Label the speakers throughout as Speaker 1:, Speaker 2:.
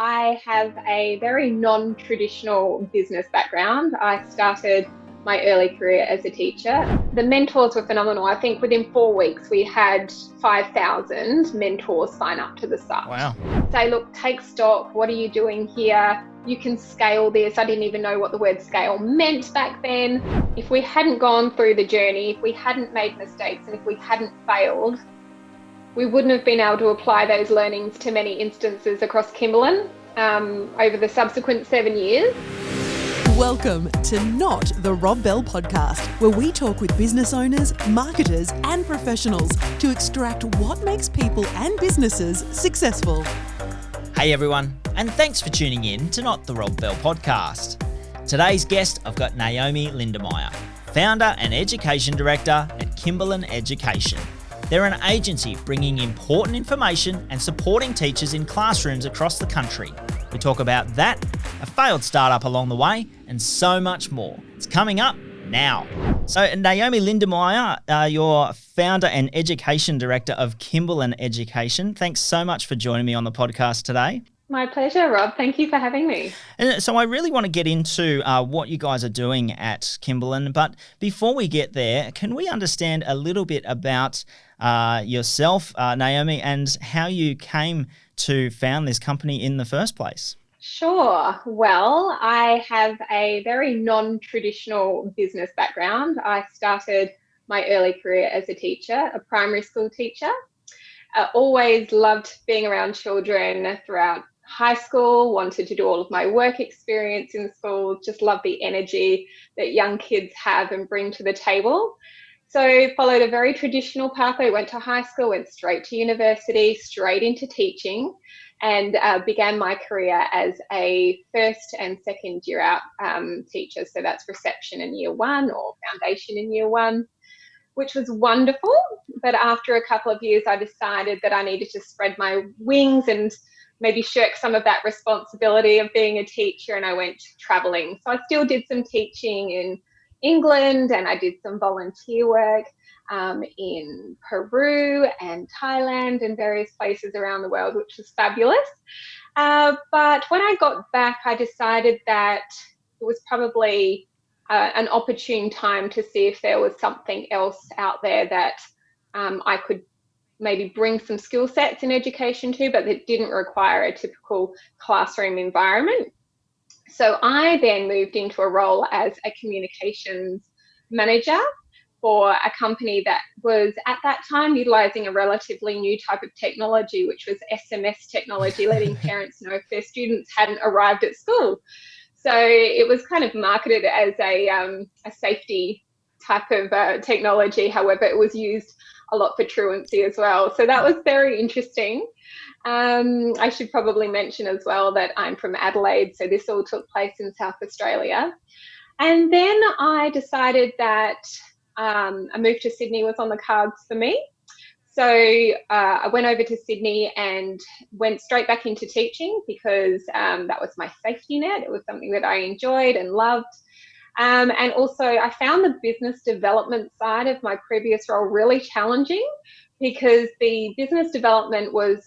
Speaker 1: I have a very non-traditional business background. I started my early career as a teacher. The mentors were phenomenal. I think within 4 weeks, we had 5,000 mentors sign up to the site.
Speaker 2: Wow.
Speaker 1: Say, look, take stock. What are you doing here? You can scale this. I didn't even know what the word scale meant back then. If we hadn't gone through the journey, if we hadn't made mistakes, and if we hadn't failed, we wouldn't have been able to apply those learnings to many instances across Kimberlin over the subsequent 7 years.
Speaker 3: Welcome to Not the Rob Bell Podcast, where we talk with business owners, marketers and professionals to extract what makes people and businesses successful.
Speaker 2: Hey everyone, and thanks for tuning in to Not the Rob Bell Podcast. Today's guest, I've got Naomi Lindermeyer, founder and education director at Kimberlin Education. They're an agency bringing important information and supporting teachers in classrooms across the country. We talk about that, a failed startup along the way, and so much more. It's coming up now. So Naomi Lindermeyer, you're founder and education director of Kimberlin Education. Thanks so much for joining me on the podcast today.
Speaker 1: My pleasure, Rob. Thank you for having me.
Speaker 2: And so I really want to get into what you guys are doing at Kimberlin. But before we get there, can we understand a little bit about yourself, Naomi, and how you came to found this company in the first place?
Speaker 1: Sure. Well, I have a very non-traditional business background. I started my early career as a teacher, a primary school teacher. I always loved being around children throughout high school, wanted to do all of my work experience in school, just love the energy that young kids have and bring to the table. So followed a very traditional pathway, went to high school, went straight to university, straight into teaching, and began my career as a first and second year out teacher. So that's reception in year one or foundation in year one, which was wonderful. But after a couple of years, I decided that I needed to spread my wings and maybe shirk some of that responsibility of being a teacher, and I went traveling. So I still did some teaching in England, and I did some volunteer work in Peru and Thailand and various places around the world, which was fabulous. But when I got back, I decided that it was probably an opportune time to see if there was something else out there that I could maybe bring some skill sets in education to, but that didn't require a typical classroom environment. So I then moved into a role as a communications manager for a company that was at that time utilizing a relatively new type of technology, which was SMS technology, letting parents know if their students hadn't arrived at school. So it was kind of marketed as a safety type of technology. However, it was used a lot for truancy as well. So that was very interesting. I should probably mention as well that I'm from Adelaide, so this all took place in South Australia. And then I decided that a move to Sydney was on the cards for me. So I went over to Sydney and went straight back into teaching because that was my safety net. It was something that I enjoyed and loved. And also I found the business development side of my previous role really challenging because the business development was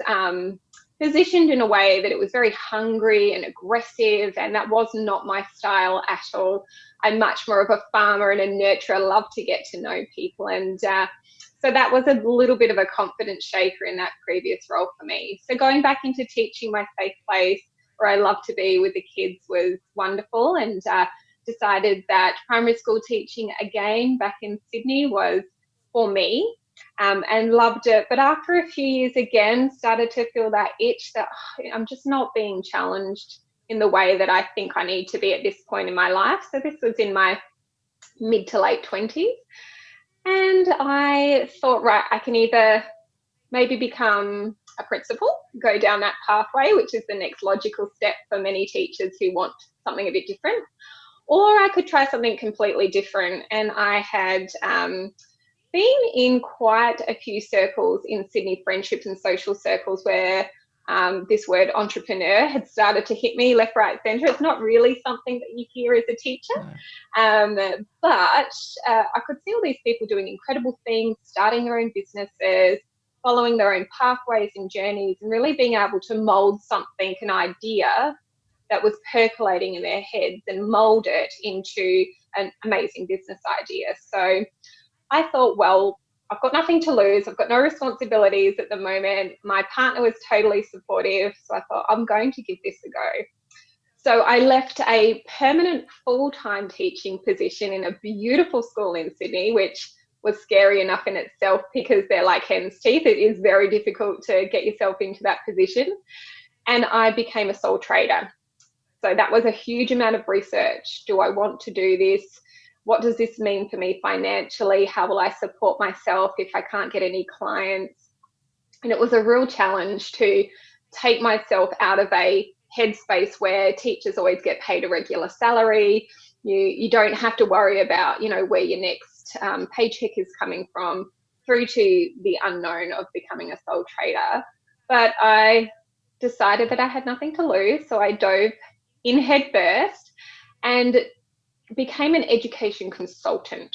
Speaker 1: positioned in a way that it was very hungry and aggressive, and that was not my style at all. I'm much more of a farmer and a nurturer. I love to get to know people, and so that was a little bit of a confidence shaker in that previous role for me. So going back into teaching, my safe place where I love to be with the kids, was wonderful, and decided that primary school teaching again back in Sydney was for me, and loved it. But after a few years again, started to feel that itch that I'm just not being challenged in the way that I think I need to be at this point in my life. So this was in my mid to late 20s. And I thought, right, I can either maybe become a principal, go down that pathway, which is the next logical step for many teachers who want something a bit different, or I could try something completely different. And I had been in quite a few circles in Sydney, friendships and social circles, where this word entrepreneur had started to hit me left, right, centre. It's not really something that you hear as a teacher, but I could see all these people doing incredible things, starting their own businesses, following their own pathways and journeys and really being able to mold something, an idea that was percolating in their heads, and mold it into an amazing business idea. So I thought, well, I've got nothing to lose. I've got no responsibilities at the moment. My partner was totally supportive. So I thought, I'm going to give this a go. So I left a permanent full-time teaching position in a beautiful school in Sydney, which was scary enough in itself because they're like hen's teeth. It is very difficult to get yourself into that position. And I became a sole trader. So that was a huge amount of research. Do I want to do this? What does this mean for me financially? How will I support myself if I can't get any clients? And it was a real challenge to take myself out of a headspace where teachers always get paid a regular salary. You don't have to worry about, where your next paycheck is coming from, through to the unknown of becoming a sole trader. But I decided that I had nothing to lose. So I dove in headfirst and became an education consultant.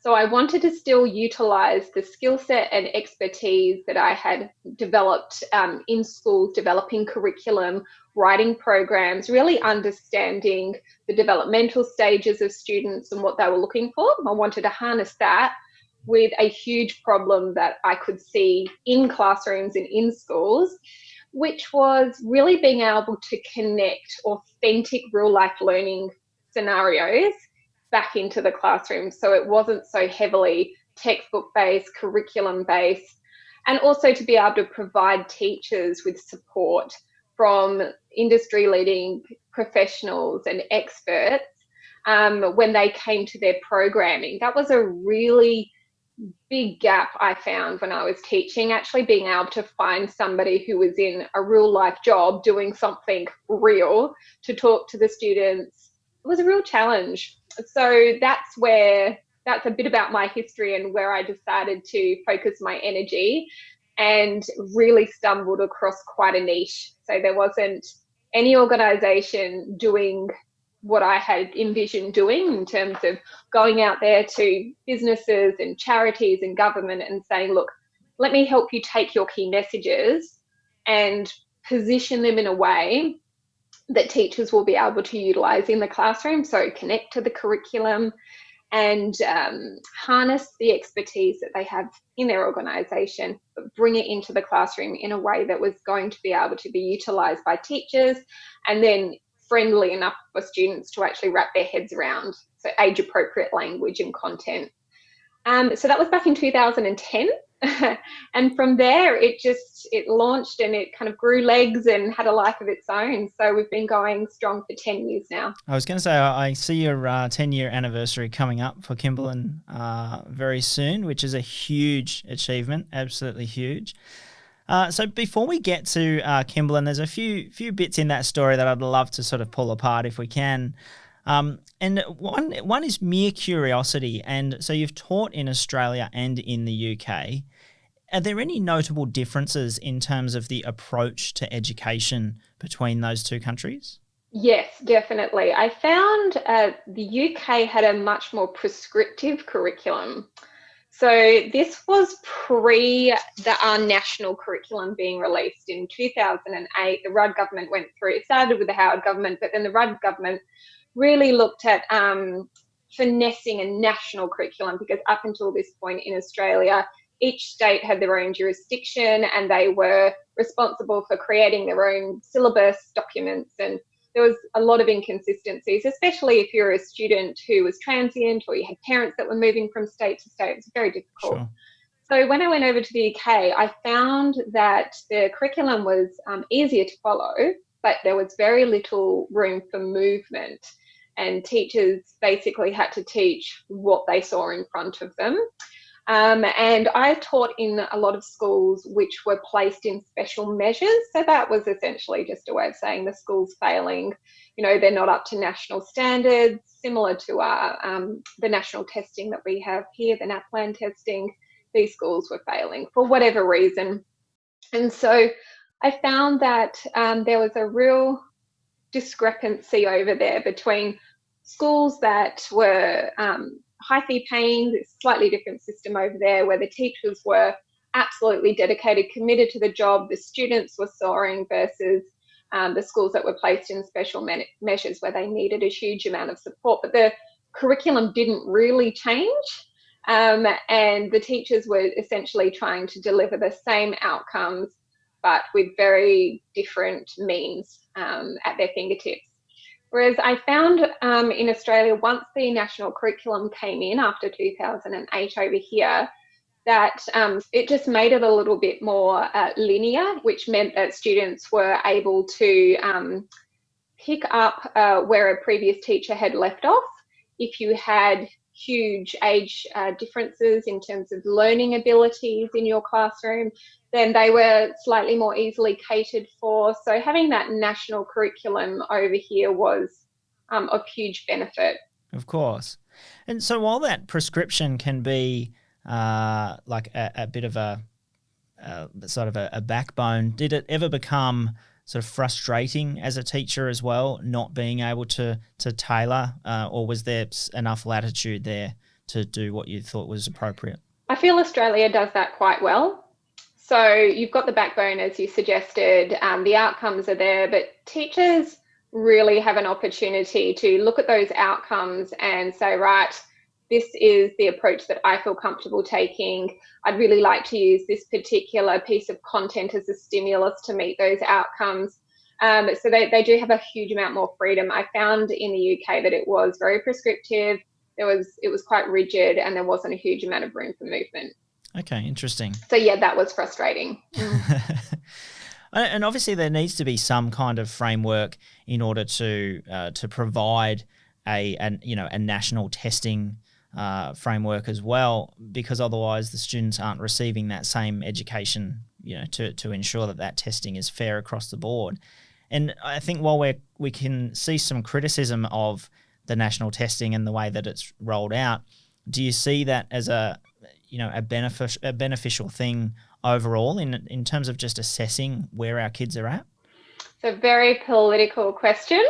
Speaker 1: So I wanted to still utilize the skill set and expertise that I had developed in schools, developing curriculum, writing programs, really understanding the developmental stages of students and what they were looking for. I wanted to harness that with a huge problem that I could see in classrooms and in schools, which was really being able to connect authentic real life learning scenarios back into the classroom. So it wasn't so heavily textbook based, curriculum based, and also to be able to provide teachers with support from industry leading professionals and experts when they came to their programming. That was a really big gap I found when I was teaching, actually being able to find somebody who was in a real life job doing something real to talk to the students. It was a real challenge. So that's a bit about my history and where I decided to focus my energy, and really stumbled across quite a niche. So there wasn't any organisation doing what I had envisioned doing in terms of going out there to businesses and charities and government and saying, look, let me help you take your key messages and position them in a way that teachers will be able to utilise in the classroom. So connect to the curriculum and harness the expertise that they have in their organisation, but bring it into the classroom in a way that was going to be able to be utilised by teachers and then friendly enough for students to actually wrap their heads around. So age appropriate language and content. So that was back in 2010. And from there, it launched and it kind of grew legs and had a life of its own. So we've been going strong for 10 years now.
Speaker 2: I was going to say, I see your 10-year anniversary coming up for Kimberlin very soon, which is a huge achievement, absolutely huge. So before we get to Kimberlin, there's a few bits in that story that I'd love to sort of pull apart if we can. And one is mere curiosity. And so you've taught in Australia and in the UK. Are there any notable differences in terms of the approach to education between those two countries?
Speaker 1: Yes, definitely. I found the UK had a much more prescriptive curriculum. So this was pre our national curriculum being released in 2008. The Rudd government went through, it started with the Howard government, but then the Rudd government really looked at finessing a national curriculum, because up until this point in Australia, each state had their own jurisdiction and they were responsible for creating their own syllabus documents, and there was a lot of inconsistencies, especially if you're a student who was transient or you had parents that were moving from state to state. It's very difficult.
Speaker 2: Sure.
Speaker 1: So when I went over to the UK, I found that the curriculum was easier to follow, but there was very little room for movement, and teachers basically had to teach what they saw in front of them. And I taught in a lot of schools which were placed in special measures. So that was essentially just a way of saying the school's failing. They're not up to national standards, similar to our the national testing that we have here, the NAPLAN testing. These schools were failing for whatever reason. And so I found that there was a real discrepancy over there between schools that were high fee paying, slightly different system over there, where the teachers were absolutely dedicated, committed to the job. The students were soaring versus the schools that were placed in special measures where they needed a huge amount of support. But the curriculum didn't really change. And the teachers were essentially trying to deliver the same outcomes, but with very different means at their fingertips. Whereas I found in Australia, once the national curriculum came in after 2008 over here, that it just made it a little bit more linear, which meant that students were able to pick up where a previous teacher had left off. If you had huge age differences in terms of learning abilities in your classroom, then they were slightly more easily catered for. So having that national curriculum over here was of huge benefit.
Speaker 2: Of course. And so while that prescription can be like a bit of a sort of a backbone, did it ever become sort of frustrating as a teacher as well, not being able to tailor, or was there enough latitude there to do what you thought was appropriate?
Speaker 1: I feel Australia does that quite well. So you've got the backbone, as you suggested, the outcomes are there, but teachers really have an opportunity to look at those outcomes and say, right, this is the approach that I feel comfortable taking. I'd really like to use this particular piece of content as a stimulus to meet those outcomes. So they do have a huge amount more freedom. I found in the UK that it was very prescriptive. It was quite rigid, and there wasn't a huge amount of room for movement.
Speaker 2: Okay, interesting.
Speaker 1: So yeah, that was frustrating.
Speaker 2: And obviously there needs to be some kind of framework in order to provide a national testing framework as well, because otherwise the students aren't receiving that same education, to ensure that testing is fair across the board. And I think while we can see some criticism of the national testing and the way that it's rolled out, do you see that as a beneficial thing overall in terms of just assessing where our kids are at?
Speaker 1: It's a very political question.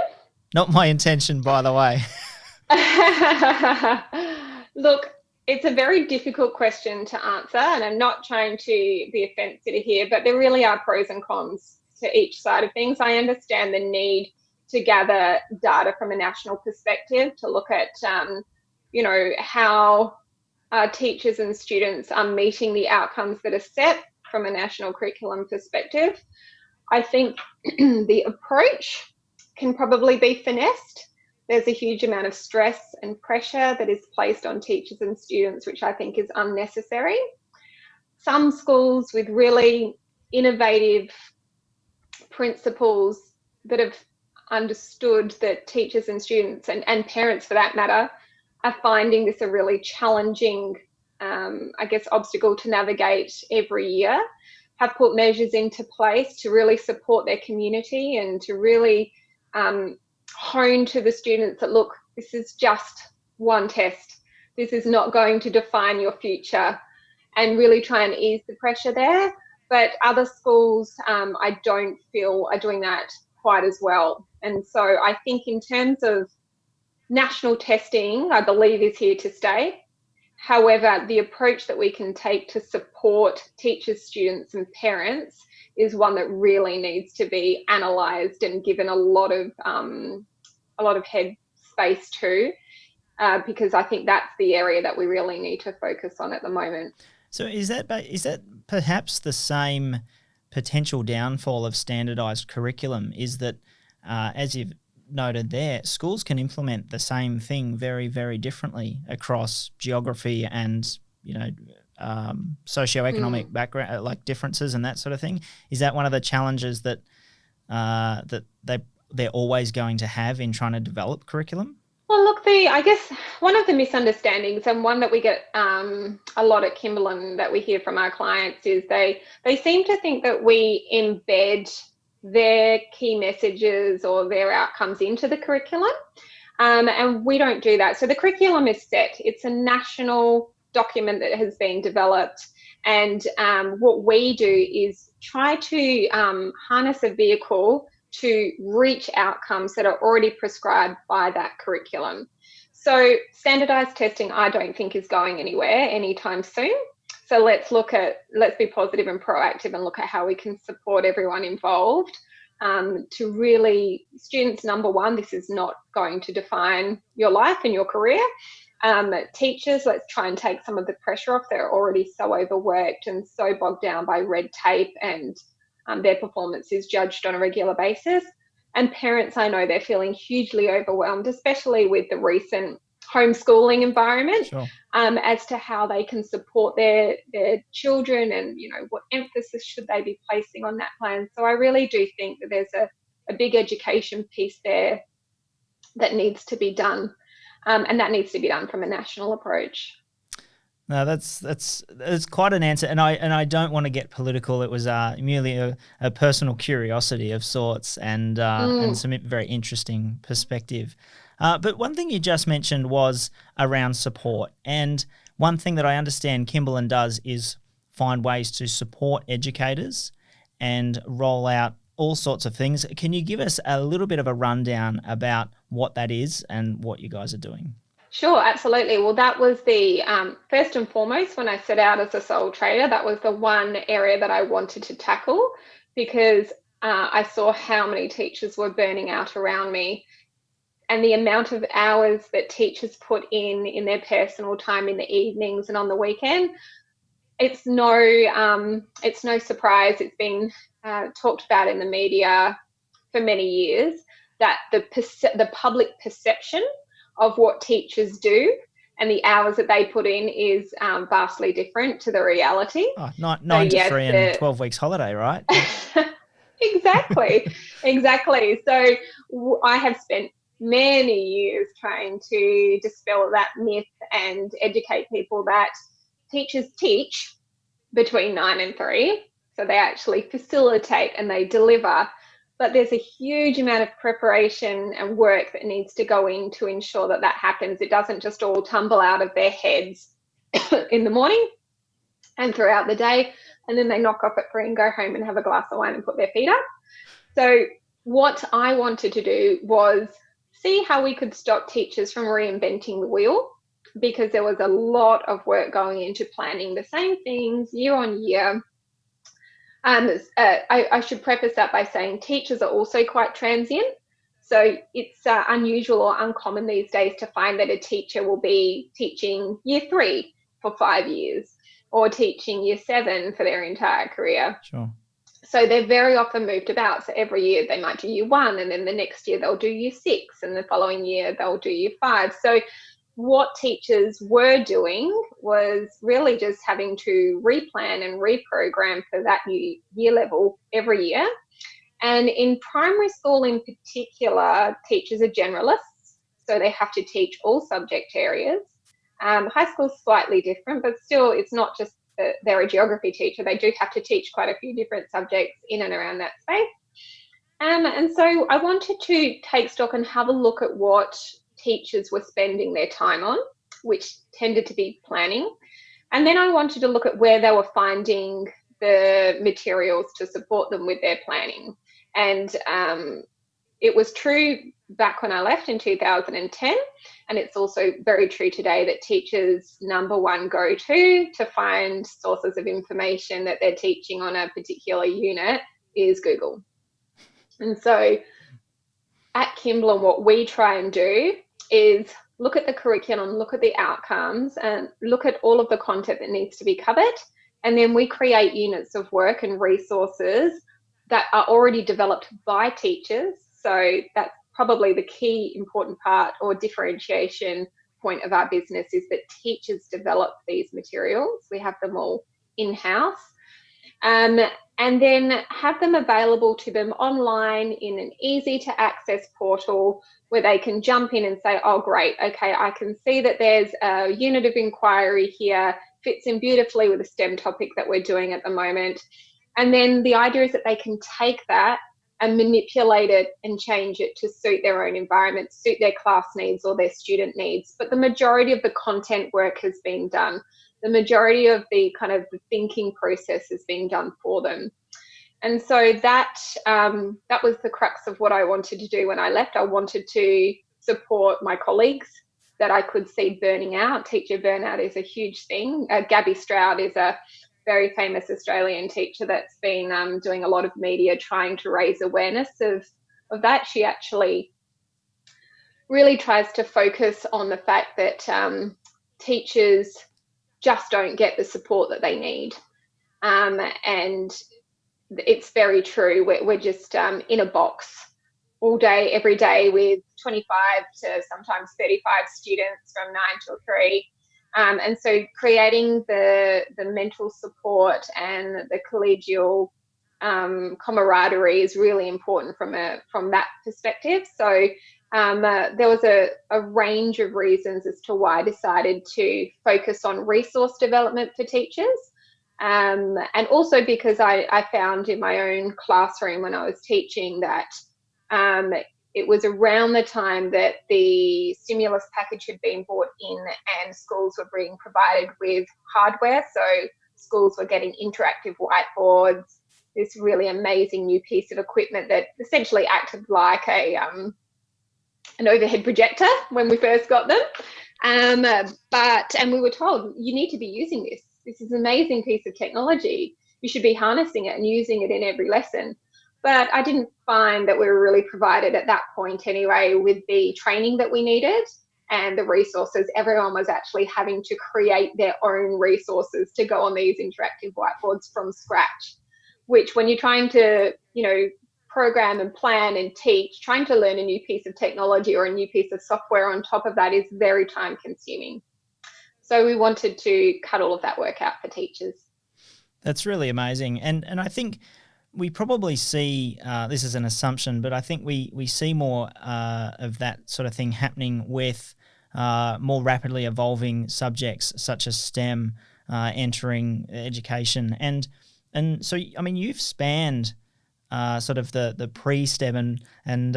Speaker 2: Not my intention, by the way.
Speaker 1: Look, it's a very difficult question to answer, and I'm not trying to be offensive here, but there really are pros and cons to each side of things. I understand the need to gather data from a national perspective to look at, how teachers and students are meeting the outcomes that are set from a national curriculum perspective. I think the approach can probably be finessed. There's a huge amount of stress and pressure that is placed on teachers and students, which I think is unnecessary. Some schools with really innovative principles that have understood that teachers and students and parents for that matter are finding this a really challenging, obstacle to navigate every year, have put measures into place to really support their community and to really hone to the students that, look, this is just one test. This is not going to define your future, and really try and ease the pressure there. But other schools, I don't feel are doing that quite as well. And so I think in terms of national testing, I believe is here to stay. However, the approach that we can take to support teachers, students and parents is one that really needs to be analysed and given a lot of head space to, because I think that's the area that we really need to focus on at the moment.
Speaker 2: So is that perhaps the same potential downfall of standardised curriculum, is that, as you've noted there, schools can implement the same thing very, very differently across geography and, socioeconomic background, like differences and that sort of thing? Is that one of the challenges that they're always going to have in trying to develop curriculum?
Speaker 1: Well, look, I guess one of the misunderstandings, and one that we get a lot at Kimberlin that we hear from our clients, is they seem to think that we embed their key messages or their outcomes into the curriculum, and we don't do that. So the curriculum is set. It's a national document that has been developed, and what we do is try to harness a vehicle to reach outcomes that are already prescribed by that curriculum. So standardised testing, I don't think, is going anywhere anytime soon. So let's be positive and proactive and look at how we can support everyone involved. To really, students, number one, this is not going to define your life and your career. Teachers, let's try and take some of the pressure off. They're already so overworked and so bogged down by red tape, and their performance is judged on a regular basis. And parents, I know they're feeling hugely overwhelmed, especially with the recent homeschooling environment.
Speaker 2: Sure.
Speaker 1: As to how they can support their children, and what emphasis should they be placing on that plan. So I really do think that there's a big education piece there that needs to be done, and that needs to be done from a national approach.
Speaker 2: No, that's quite an answer, and I don't want to get political. It was merely a personal curiosity of sorts, and some very interesting perspective. But one thing you just mentioned was around support, and one thing that I understand Kimberlin does is find ways to support educators and roll out all sorts of things. Can you give us a little bit of a rundown about what that is and what you guys are doing?
Speaker 1: Sure, absolutely. Well, that was the first and foremost, when I set out as a sole trader, that was the one area that I wanted to tackle, because I saw how many teachers were burning out around me, and the amount of hours that teachers put in their personal time in the evenings and on the weekend. It's no surprise. It's been talked about in the media for many years that the public perception of what teachers do and the hours that they put in is vastly different to the reality.
Speaker 2: Oh, nine to 3 and 12 weeks holiday, right?
Speaker 1: Exactly. So I have spent many years trying to dispel that myth and educate people that teachers teach between 9 and 3. So they actually facilitate and they deliver. But there's a huge amount of preparation and work that needs to go in to ensure that happens. It doesn't just all tumble out of their heads in the morning and throughout the day, and then they knock off at 3 and go home and have a glass of wine and put their feet up. So what I wanted to do was see how we could stop teachers from reinventing the wheel, because there was a lot of work going into planning the same things year on year. I should preface that by saying teachers are also quite transient. So it's unusual or uncommon these days to find that a teacher will be teaching year 3 for 5 years or teaching year 7 for their entire career.
Speaker 2: Sure.
Speaker 1: So they're very often moved about. So every year they might do year 1, and then the next year they'll do year 6, and the following year they'll do year 5. So what teachers were doing was really just having to replan and reprogram for that new year level every year. And in primary school in particular, teachers are generalists, so they have to teach all subject areas. High school is slightly different, but still it's not just that they're a geography teacher. They do have to teach quite a few different subjects in and around that space. And so I wanted to take stock and have a look at what teachers were spending their time on, which tended to be planning. And then I wanted to look at where they were finding the materials to support them with their planning. And it was true back when I left in 2010, and it's also very true today that teachers' number one go-to to find sources of information that they're teaching on a particular unit is Google. And so at Kimberlin, what we try and do is look at the curriculum, look at the outcomes, and look at all of the content that needs to be covered. And then we create units of work and resources that are already developed by teachers. So that's probably the key important part or differentiation point of our business, is that teachers develop these materials. We have them all in-house. And then have them available to them online in an easy to access portal where they can jump in and say, oh, great, okay, I can see that there's a unit of inquiry here, fits in beautifully with the STEM topic that we're doing at the moment. And then the idea is that they can take that and manipulate it and change it to suit their own environment, suit their class needs or their student needs. But the majority of the content work has been done. The majority of the kind of the thinking process is being done for them. And so that was the crux of what I wanted to do when I left. I wanted to support my colleagues that I could see burning out. Teacher burnout is a huge thing. Gabby Stroud is a very famous Australian teacher that's been doing a lot of media trying to raise awareness of that. She actually really tries to focus on the fact that teachers just don't get the support that they need. And it's very true. We're just in a box all day, every day, with 25 to sometimes 35 students from 9 till 3. And so creating the mental support and the collegial camaraderie is really important from that perspective. So there was a range of reasons as to why I decided to focus on resource development for teachers. And also because I found in my own classroom when I was teaching that it was around the time that the stimulus package had been brought in and schools were being provided with hardware. So schools were getting interactive whiteboards, this really amazing new piece of equipment that essentially acted like an overhead projector when we first got them. And we were told, you need to be using this. This is an amazing piece of technology. You should be harnessing it and using it in every lesson. But I didn't find that we were really provided at that point anyway with the training that we needed and the resources. Everyone was actually having to create their own resources to go on these interactive whiteboards from scratch, which when you're trying to, program and plan and teach, trying to learn a new piece of technology or a new piece of software on top of that is very time consuming. So we wanted to cut all of that work out for teachers.
Speaker 2: That's really amazing. And I think we probably see, this is an assumption, but I think we see more of that sort of thing happening with more rapidly evolving subjects such as STEM entering education. And so, I mean, you've spanned sort of the pre-STEM and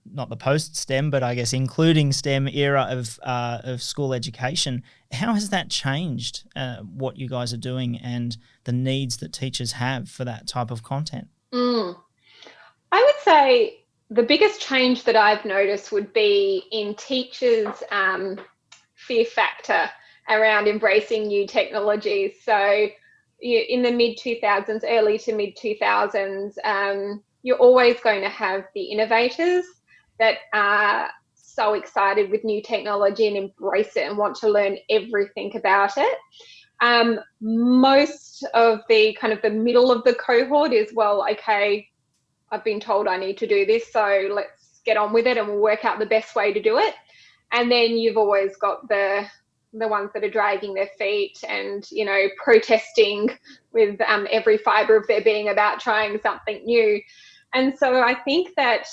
Speaker 2: not the post-STEM, but I guess including STEM era of school education. How has that changed what you guys are doing and the needs that teachers have for that type of content?
Speaker 1: I would say the biggest change that I've noticed would be in teachers' fear factor around embracing new technologies. So in the mid-2000s, early to mid-2000s, you're always going to have the innovators that are so excited with new technology and embrace it and want to learn everything about it. Most of the kind of the middle of the cohort is, well, okay, I've been told I need to do this, so let's get on with it and we'll work out the best way to do it. And then you've always got the ones that are dragging their feet and, protesting with every fibre of their being about trying something new. And so I think that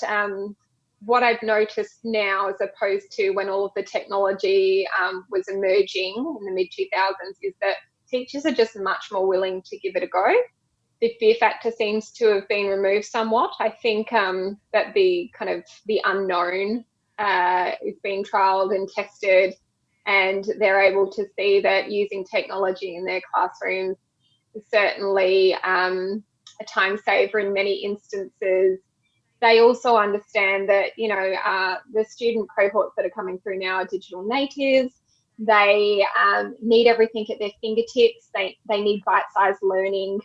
Speaker 1: what I've noticed now, as opposed to when all of the technology was emerging in the mid-2000s, is that teachers are just much more willing to give it a go. The fear factor seems to have been removed somewhat. I think that the unknown is being trialled and tested, and they're able to see that using technology in their classrooms is certainly a time saver in many instances. They also understand that, the student cohorts that are coming through now are digital natives. They need everything at their fingertips. They need bite-sized learning.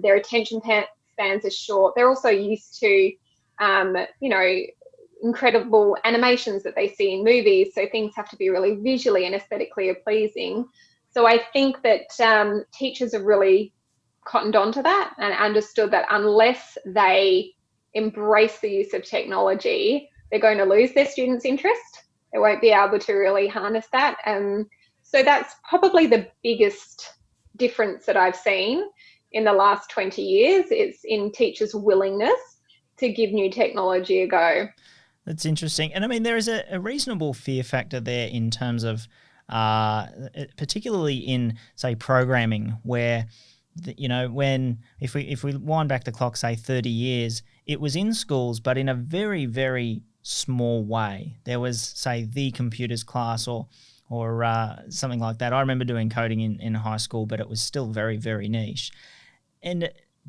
Speaker 1: Their attention spans are short. They're also used to, incredible animations that they see in movies. So things have to be really visually and aesthetically pleasing. So I think that teachers have really cottoned onto that and understood that unless they embrace the use of technology, they're going to lose their students' interest. They won't be able to really harness that. So that's probably the biggest difference that I've seen in the last 20 years. It's in teachers' willingness to give new technology a go.
Speaker 2: That's interesting. And I mean, there is a reasonable fear factor there in terms of, particularly in, say, programming, where, if we wind back the clock, say 30 years, it was in schools, but in a very, very small way. There was, say, the computers class or something like that. I remember doing coding in high school, but it was still very, very niche.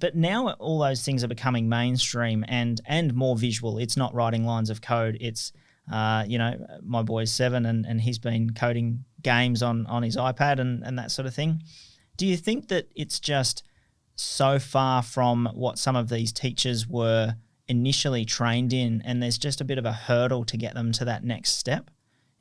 Speaker 2: But now all those things are becoming mainstream and more visual. It's not writing lines of code. It's My boy's 7 and he's been coding games on his iPad and that sort of thing. Do you think that it's just so far from what some of these teachers were initially trained in, and there's just a bit of a hurdle to get them to that next step?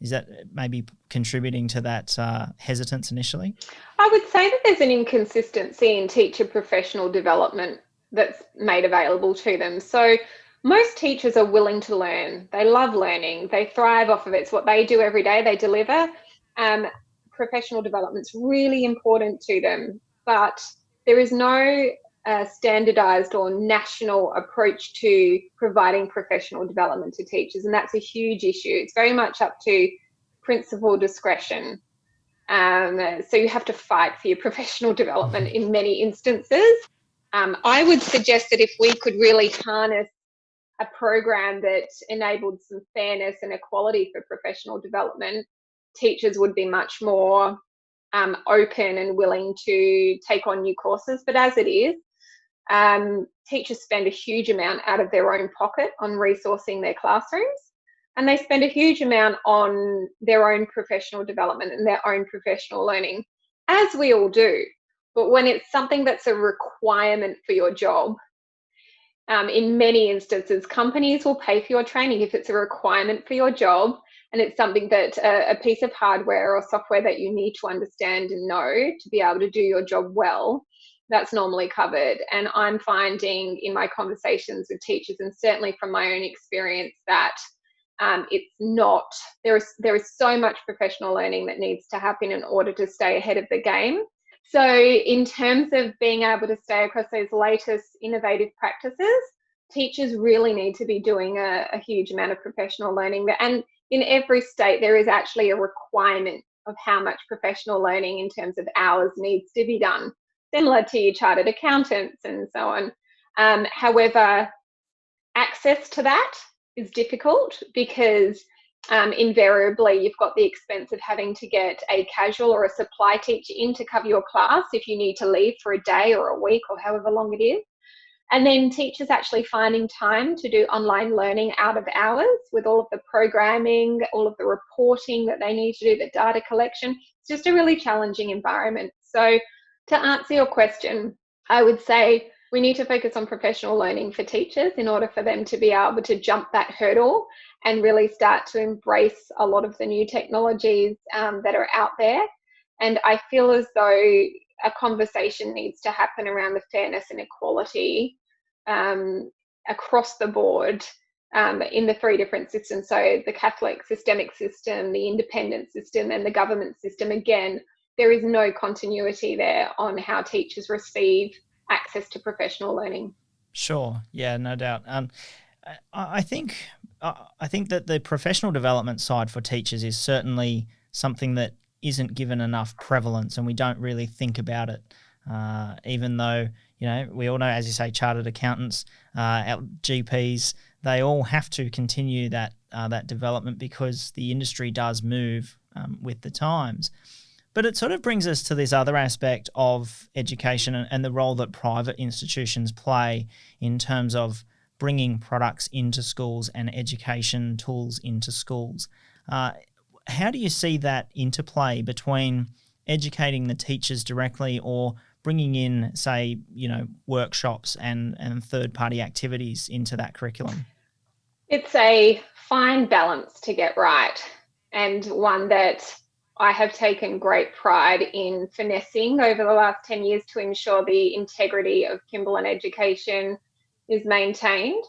Speaker 2: Is that maybe contributing to that hesitance initially?
Speaker 1: I would say that there's an inconsistency in teacher professional development that's made available to them. So most teachers are willing to learn. They love learning. They thrive off of it. It's what they do every day. They deliver. Professional development's really important to them, but there is no standardized or national approach to providing professional development to teachers, and that's a huge issue. It's very much up to principal discretion. So you have to fight for your professional development in many instances. I would suggest that if we could really harness a program that enabled some fairness and equality for professional development, teachers would be much more open and willing to take on new courses. But as it is, teachers spend a huge amount out of their own pocket on resourcing their classrooms, and they spend a huge amount on their own professional development and their own professional learning, as we all do. But when it's something that's a requirement for your job, in many instances, companies will pay for your training if it's a requirement for your job, and it's something that a piece of hardware or software that you need to understand and know to be able to do your job well. That's normally covered. And I'm finding in my conversations with teachers, and certainly from my own experience, that it's not, there is so much professional learning that needs to happen in order to stay ahead of the game. So in terms of being able to stay across those latest innovative practices, teachers really need to be doing a huge amount of professional learning. And in every state, there is actually a requirement of how much professional learning in terms of hours needs to be done, similar to your chartered accountants and so on. However, access to that is difficult because invariably you've got the expense of having to get a casual or a supply teacher in to cover your class if you need to leave for a day or a week or however long it is. And then teachers actually finding time to do online learning out of hours with all of the programming, all of the reporting that they need to do, the data collection. It's just a really challenging environment. So to answer your question, I would say we need to focus on professional learning for teachers in order for them to be able to jump that hurdle and really start to embrace a lot of the new technologies that are out there. And I feel as though a conversation needs to happen around the fairness and equality across the board in the 3 different systems. So the Catholic systemic system, the independent system, and the government system. Again, there is no continuity there on how teachers receive access to professional learning.
Speaker 2: Sure. Yeah, no doubt. I think that the professional development side for teachers is certainly something that isn't given enough prevalence, and we don't really think about it. Even though, we all know, as you say, chartered accountants, GPs, they all have to continue that development because the industry does move with the times. But it sort of brings us to this other aspect of education and the role that private institutions play in terms of bringing products into schools and education tools into schools. How do you see that interplay between educating the teachers directly or bringing in, say, workshops and third-party activities into that curriculum?
Speaker 1: It's a fine balance to get right, and one that I have taken great pride in finessing over the last 10 years to ensure the integrity of Kimberlin Education is maintained.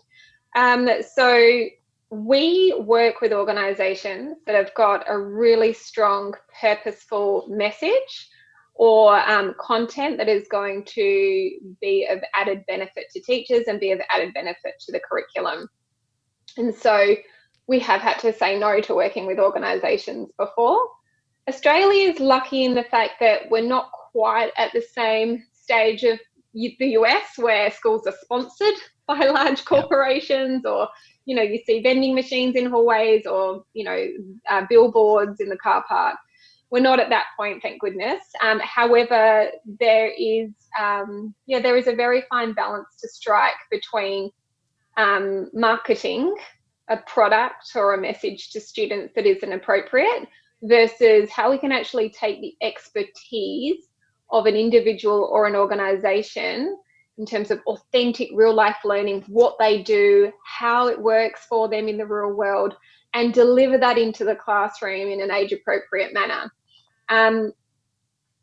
Speaker 1: So we work with organisations that have got a really strong, purposeful message or content that is going to be of added benefit to teachers and be of added benefit to the curriculum. And so we have had to say no to working with organisations before. Australia is lucky in the fact that we're not quite at the same stage of the US where schools are sponsored by large corporations, or you see vending machines in hallways, or billboards in the car park. We're not at that point, thank goodness. However, there is a very fine balance to strike between marketing a product or a message to students that isn't appropriate, versus how we can actually take the expertise of an individual or an organization in terms of authentic real life learning, what they do, how it works for them in the real world, and deliver that into the classroom in an age appropriate manner.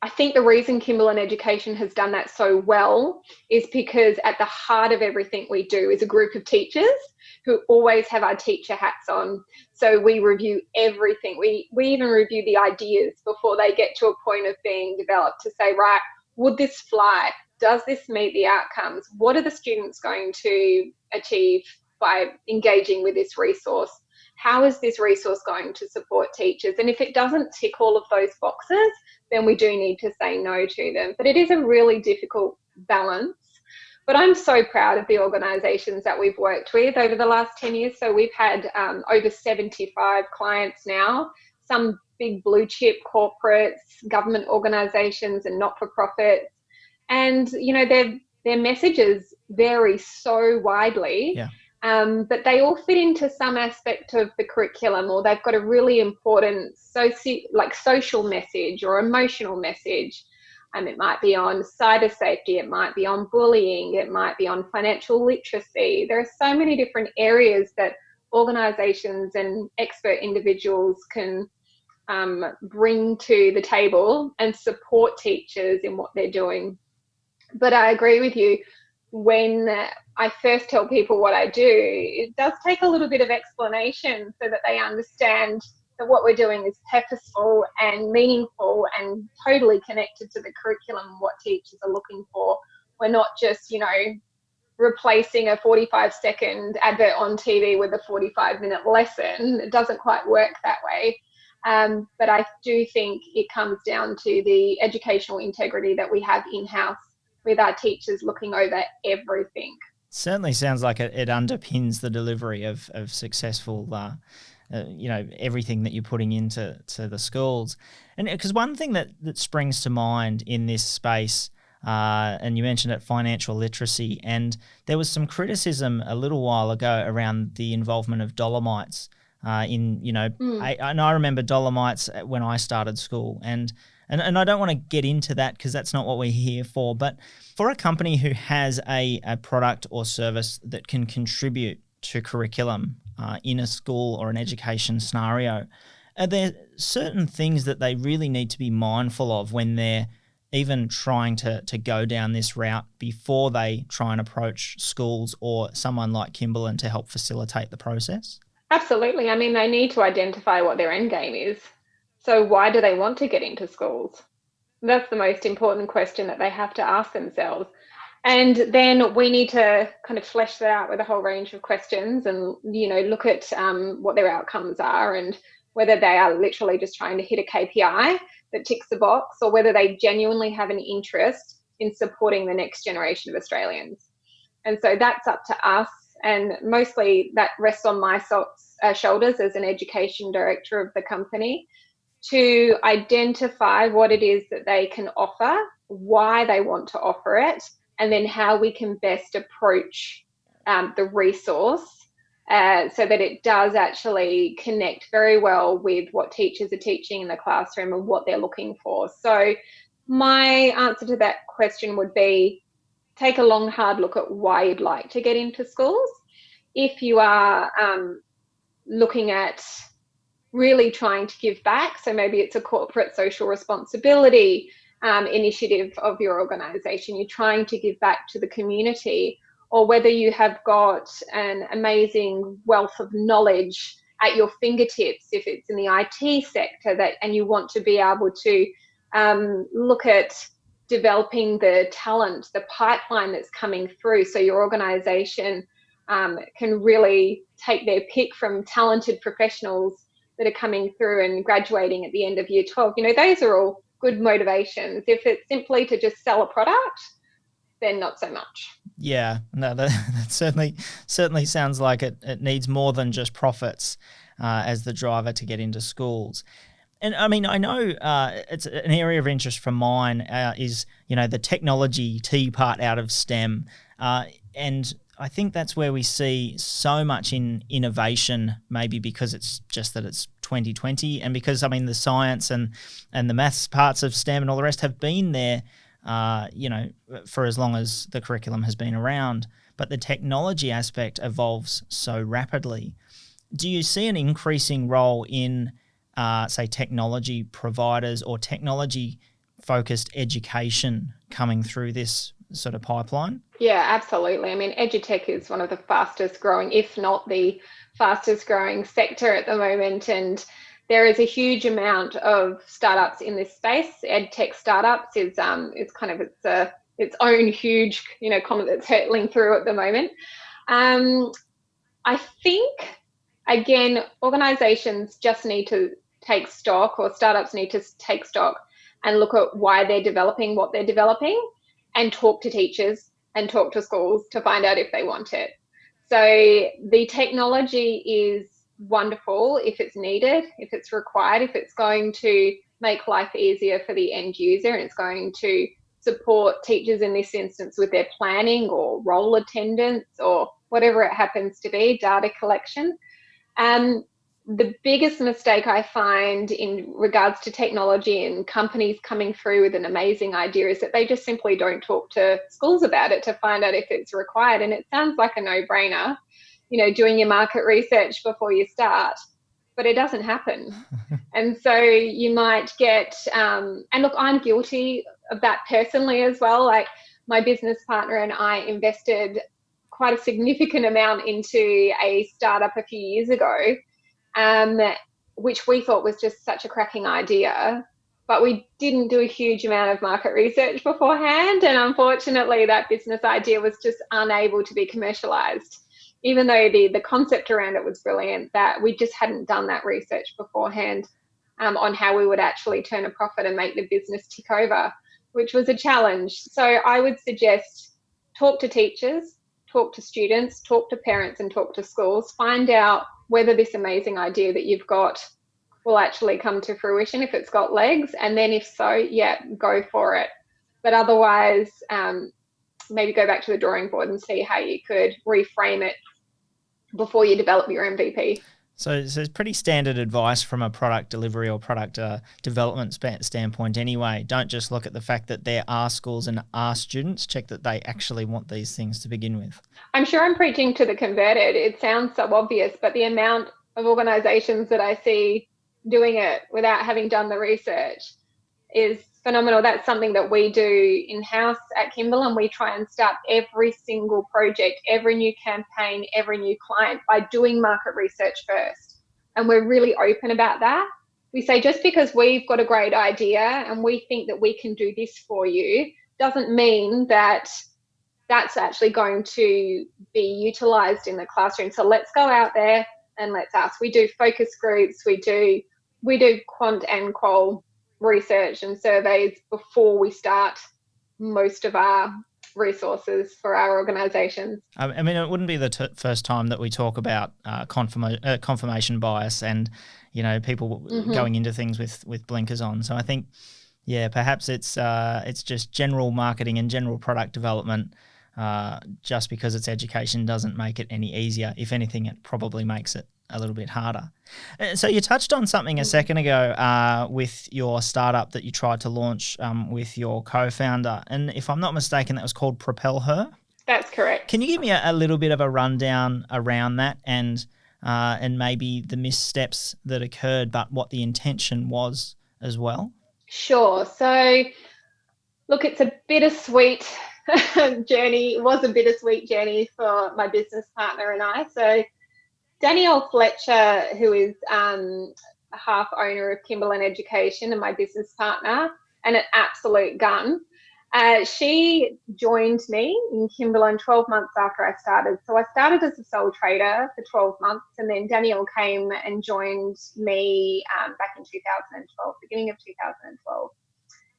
Speaker 1: I think the reason Kimberlin Education has done that so well is because at the heart of everything we do is a group of teachers who always have our teacher hats on. So we review everything. We even review the ideas before they get to a point of being developed to say, right, would this fly? Does this meet the outcomes? What are the students going to achieve by engaging with this resource? How is this resource going to support teachers? And if it doesn't tick all of those boxes, then we do need to say no to them. But it is a really difficult balance. But I'm so proud of the organisations that we've worked with over the last 10 years. So we've had over 75 clients now, some big blue chip corporates, government organisations and not-for-profits. And, you know, their messages vary so widely.
Speaker 2: Yeah.
Speaker 1: But they all fit into some aspect of the curriculum, or they've got a really important social message or emotional message. It might be on cyber safety, it might be on bullying, it might be on financial literacy. There are so many different areas that organisations and expert individuals can bring to the table and support teachers in what they're doing. But I agree with you. When I first tell people what I do, it does take a little bit of explanation so that they understand that what we're doing is purposeful and meaningful and totally connected to the curriculum and what teachers are looking for. We're not just, you know, replacing a 45-second advert on TV with a 45-minute lesson. It doesn't quite work that way. But I do think it comes down to the educational integrity that we have in-house, with our teachers looking over everything.
Speaker 2: Certainly sounds like it underpins the delivery of successful, everything that you're putting into the schools. And because one thing that springs to mind in this space, and you mentioned it, financial literacy, and there was some criticism a little while ago around the involvement of Dolomites I remember Dolomites when I started school, and I don't want to get into that because that's not what we're here for, but for a company who has a product or service that can contribute to curriculum in a school or an education scenario, are there certain things that they really need to be mindful of when they're even trying to go down this route before they try and approach schools or someone like Kimberlin to help facilitate the process?
Speaker 1: Absolutely. I mean, they need to identify what their end game is. So why do they want to get into schools? That's the most important question that they have to ask themselves. And then we need to kind of flesh that out with a whole range of questions and, look at what their outcomes are and whether they are literally just trying to hit a KPI that ticks the box, or whether they genuinely have an interest in supporting the next generation of Australians. And so that's up to us. And mostly that rests on my shoulders as an education director of the company, to identify what it is that they can offer, why they want to offer it, and then how we can best approach the resource so that it does actually connect very well with what teachers are teaching in the classroom and what they're looking for. So my answer to that question would be, take a long, hard look at why you'd like to get into schools. If you are looking at really trying to give back, so maybe it's a corporate social responsibility initiative of your organisation, you're trying to give back to the community, or whether you have got an amazing wealth of knowledge at your fingertips, if it's in the IT sector, and you want to be able to look at developing the talent, the pipeline that's coming through, so your organisation can really take their pick from talented professionals that are coming through and graduating at the end of year 12. Those are all good motivations. If it's simply to just sell a product, then not so much.
Speaker 2: Yeah, no, that certainly sounds like it needs more than just profits as the driver to get into schools. And I mean, I know it's an area of interest for mine is, the technology T part out of STEM. And I think that's where we see so much in innovation, maybe because it's just that it's 2020 and because, I mean, the science and the maths parts of STEM and all the rest have been there, for as long as the curriculum has been around. But the technology aspect evolves so rapidly. Do you see an increasing role in, say, technology providers or technology-focused education coming through this sort of pipeline?
Speaker 1: Yeah, absolutely. I mean, edutech is one of the fastest growing, if not the fastest growing sector at the moment. And there is a huge amount of startups in this space. EdTech startups is kind of its own huge, comet that's hurtling through at the moment. I think, again, organizations just need to take stock, or startups need to take stock and look at why they're developing what they're developing, and talk to teachers and talk to schools to find out if they want it. So the technology is wonderful if it's needed, if it's required, if it's going to make life easier for the end user, and it's going to support teachers in this instance with their planning or role attendance or whatever it happens to be, data collection. The biggest mistake I find in regards to technology and companies coming through with an amazing idea is that they just simply don't talk to schools about it to find out if it's required. And it sounds like a no-brainer, doing your market research before you start, but it doesn't happen. And so you might get, and look, I'm guilty of that personally as well. Like, my business partner and I invested quite a significant amount into a startup a few years ago, which we thought was just such a cracking idea, but we didn't do a huge amount of market research beforehand. And unfortunately, that business idea was just unable to be commercialized, even though the concept around it was brilliant, that we just hadn't done that research beforehand on how we would actually turn a profit and make the business tick over, which was a challenge. So I would suggest talk to teachers, talk to students, talk to parents, and talk to schools. Find out whether this amazing idea that you've got will actually come to fruition, if it's got legs, and then if so, yeah, go for it. But otherwise, maybe go back to the drawing board and see how you could reframe it before you develop your MVP.
Speaker 2: So it's pretty standard advice from a product delivery or product development standpoint anyway. Don't just look at the fact that there are schools and are students. Check that they actually want these things to begin with. I'm
Speaker 1: sure I'm preaching to the converted. It sounds so obvious, but the amount of organizations that I see doing it without having done the research is phenomenal. That's something that we do in-house at Kimberlin. We try and start every single project, every new campaign, every new client by doing market research first. And we're really open about that. We say, just because we've got a great idea and we think that we can do this for you, doesn't mean that that's actually going to be utilized in the classroom. So let's go out there and let's ask. We do focus groups, we do quant and qual research and surveys before we start most of our resources for our organizations.
Speaker 2: I mean, it wouldn't be the first time that we talk about confirmation bias and, people going into things with blinkers on. So I think, yeah, perhaps it's just general marketing and general product development. Just because it's education doesn't make it any easier. If anything, it probably makes it a little bit harder. So you touched on something a second ago with your startup that you tried to launch with your co-founder. And if I'm not mistaken, that was called Propel Her?
Speaker 1: That's correct.
Speaker 2: Can you give me a little bit of a rundown around that and maybe the missteps that occurred, but what the intention was as well?
Speaker 1: Sure. So, look, it's a bittersweet journey. It was a bittersweet journey for my business partner and I. So Danielle Fletcher, who is half owner of Kimberlin Education and my business partner, and an absolute gun, she joined me in Kimberlin 12 months after I started. So I started as a sole trader for 12 months, and then Danielle came and joined me back in 2012, beginning of 2012.